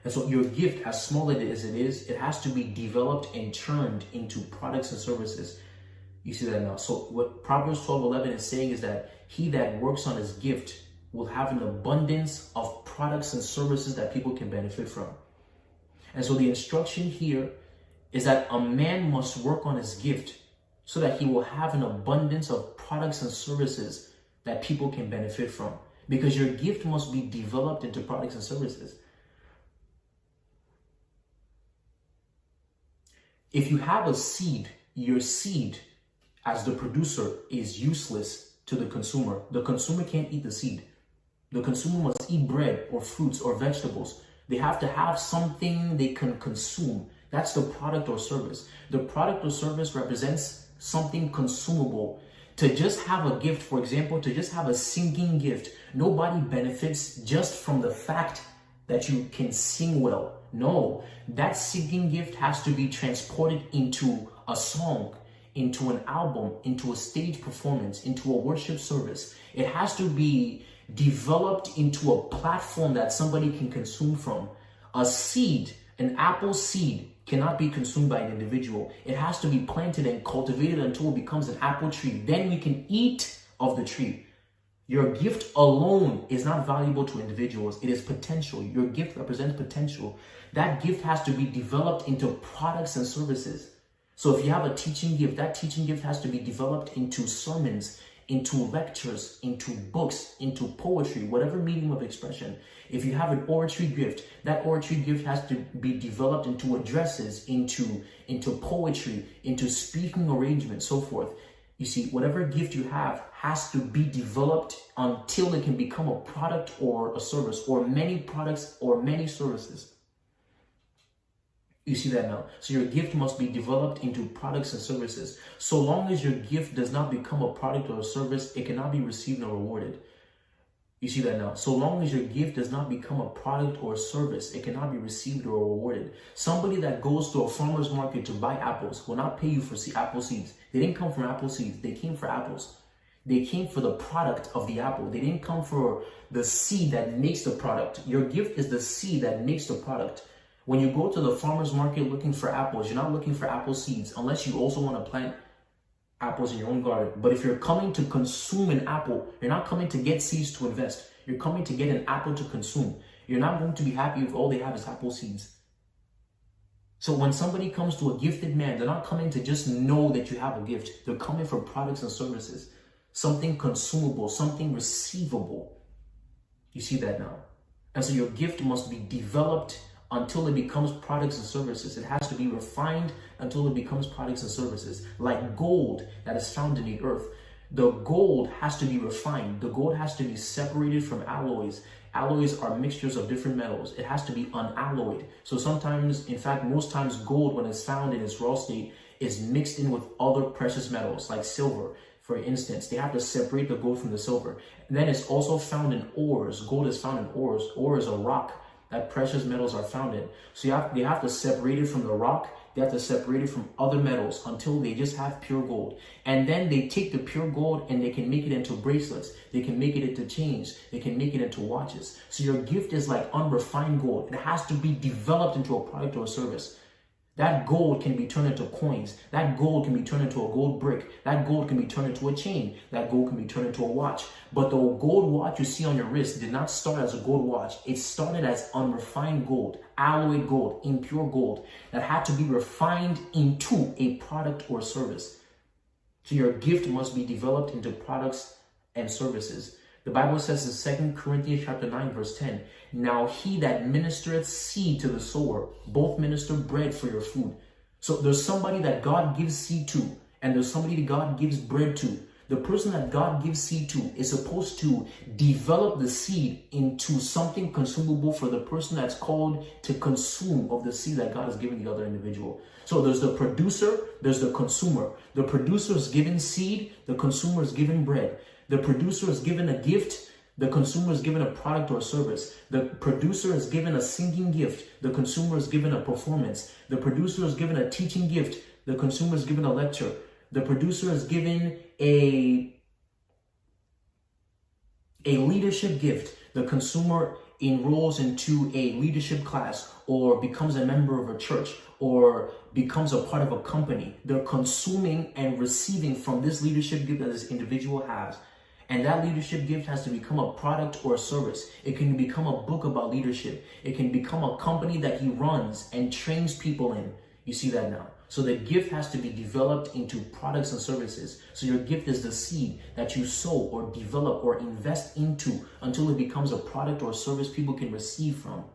And so your gift, as small as it is, it has to be developed and turned into products and services. You see that now. So what Proverbs 12:11 is saying is that he that works on his gift will have an abundance of products and services that people can benefit from. And so the instruction here is that a man must work on his gift so that he will have an abundance of products and services that people can benefit from. Because your gift must be developed into products and services. If you have a seed, your seed as the producer is useless to the consumer. The consumer can't eat the seed. The consumer must eat bread or fruits or vegetables. They have to have something they can consume. That's the product or service. The product or service represents something consumable. To just have a gift, for example, to just have a singing gift, nobody benefits just from the fact that you can sing well. No, that singing gift has to be transported into a song, into an album, into a stage performance, into a worship service. It has to be developed into a platform that somebody can consume from. A seed, an apple seed, cannot be consumed by an individual. It has to be planted and cultivated until it becomes an apple tree. Then we can eat of the tree. Your gift alone is not valuable to individuals. It is potential. Your gift represents potential. That gift has to be developed into products and services. So if you have a teaching gift, that teaching gift has to be developed into sermons, into lectures, into books, into poetry, whatever medium of expression. If you have an oratory gift, that oratory gift has to be developed into addresses, into poetry, into speaking arrangements, so forth. You see, whatever gift you have has to be developed until it can become a product or a service, or many products or many services. You see that now? So your gift must be developed into products and services. So long as your gift does not become a product or a service, it cannot be received or rewarded. You see that now? So long as your gift does not become a product or a service, it cannot be received or rewarded. Somebody that goes to a farmer's market to buy apples will not pay you for apple seeds. They didn't come from apple seeds. They came for apples. They came for the product of the apple. They didn't come for the seed that makes the product. Your gift is the seed that makes the product. When you go to the farmer's market looking for apples, you're not looking for apple seeds unless you also want to plant apples in your own garden. But if you're coming to consume an apple, you're not coming to get seeds to invest. You're coming to get an apple to consume. You're not going to be happy if all they have is apple seeds. So when somebody comes to a gifted man, they're not coming to just know that you have a gift. They're coming for products and services. Something consumable, something receivable. You see that now? And so your gift must be developed until it becomes products and services. It has to be refined until it becomes products and services. Like gold that is found in the earth. The gold has to be refined. The gold has to be separated from alloys. Alloys are mixtures of different metals. It has to be unalloyed. So sometimes, in fact, most times gold, when it's found in its raw state, is mixed in with other precious metals like silver. For instance, they have to separate the gold from the silver. And then it's also found in ores. Gold is found in ores. Ore is a rock that precious metals are found in. So they have to separate it from the rock. They have to separate it from other metals until they just have pure gold. And then they take the pure gold and they can make it into bracelets. They can make it into chains. They can make it into watches. So your gift is like unrefined gold. It has to be developed into a product or a service. That gold can be turned into coins. That gold can be turned into a gold brick. That gold can be turned into a chain. That gold can be turned into a watch. But the gold watch you see on your wrist did not start as a gold watch. It started as unrefined gold, alloyed gold, impure gold that had to be refined into a product or service. So your gift must be developed into products and services. The Bible says in 2 Corinthians chapter 9, verse 10, now he that ministereth seed to the sower, both minister bread for your food. So there's somebody that God gives seed to, and there's somebody that God gives bread to. The person that God gives seed to is supposed to develop the seed into something consumable for the person that's called to consume of the seed that God has given the other individual. So there's the producer, there's the consumer. The producer is given seed, the consumer is given bread. The producer is given a gift, the consumer is given a product or service. The producer is given a singing gift, the consumer is given a performance. The producer is given a teaching gift, the consumer is given a lecture. The producer is given a leadership gift, the consumer enrolls into a leadership class or becomes a member of a church or becomes a part of a company, they're consuming and receiving from this leadership gift that this individual has. And that leadership gift has to become a product or a service. It can become a book about leadership. It can become a company that he runs and trains people in. You see that now? So the gift has to be developed into products and services. So your gift is the seed that you sow or develop or invest into until it becomes a product or service people can receive from.